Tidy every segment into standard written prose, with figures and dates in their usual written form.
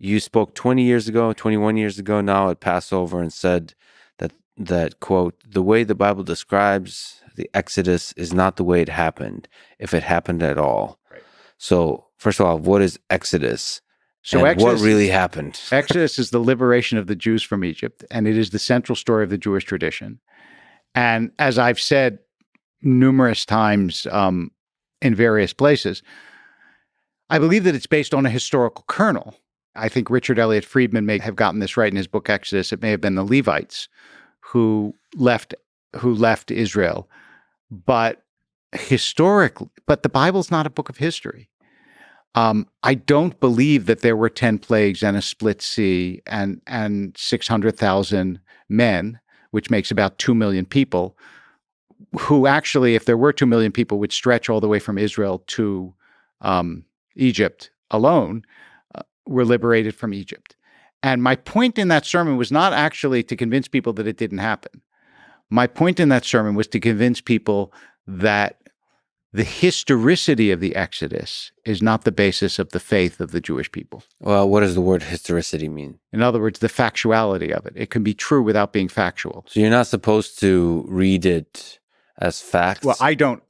you spoke 20 years ago, 21 years ago now at Passover and said that quote, the way the Bible describes the Exodus is not the way it happened, if it happened at all. Right. So first of all, what is Exodus? So and what really happened? Exodus is the liberation of the Jews from Egypt, and it is the central story of the Jewish tradition. And as I've said numerous times in various places, I believe that it's based on a historical kernel. I think Richard Elliott Friedman may have gotten this right in his book Exodus. It may have been the Levites who left Israel, but the Bible's not a book of history. I don't believe that there were 10 plagues and a split sea and 600,000 men, which makes about 2 million people, who actually, if there were 2 million people, would stretch all the way from Israel to Egypt alone, were liberated from Egypt. And my point in that sermon was not actually to convince people that it didn't happen. My point in that sermon was to convince people that the historicity of the Exodus is not the basis of the faith of the Jewish people. Well, what does the word historicity mean? In other words, the factuality of it. It can be true without being factual. So you're not supposed to read it as facts? Well, I don't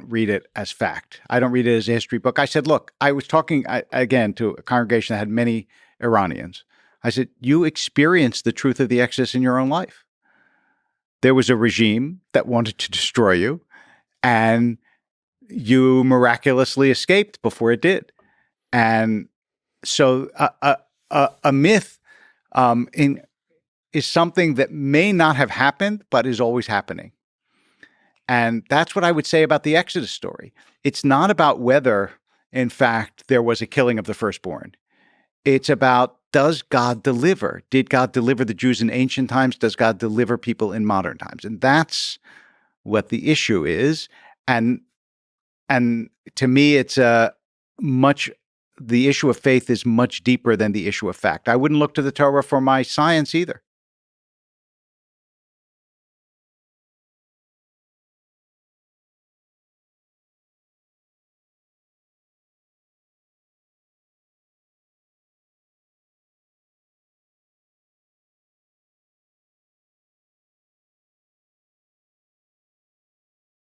read it as fact. I don't read it as a history book. I said, look, I was talking again to a congregation that had many Iranians. I said, you experienced the truth of the Exodus in your own life. There was a regime that wanted to destroy you, and you miraculously escaped before it did. And so a myth is something that may not have happened, but is always happening. And that's what I would say about the Exodus story. It's not about whether, in fact, there was a killing of the firstborn. It's about, does God deliver? Did God deliver the Jews in ancient times? Does God deliver people in modern times? And that's what the issue is. And to me, it's the issue of faith is much deeper than the issue of fact. I wouldn't look to the Torah for my science either.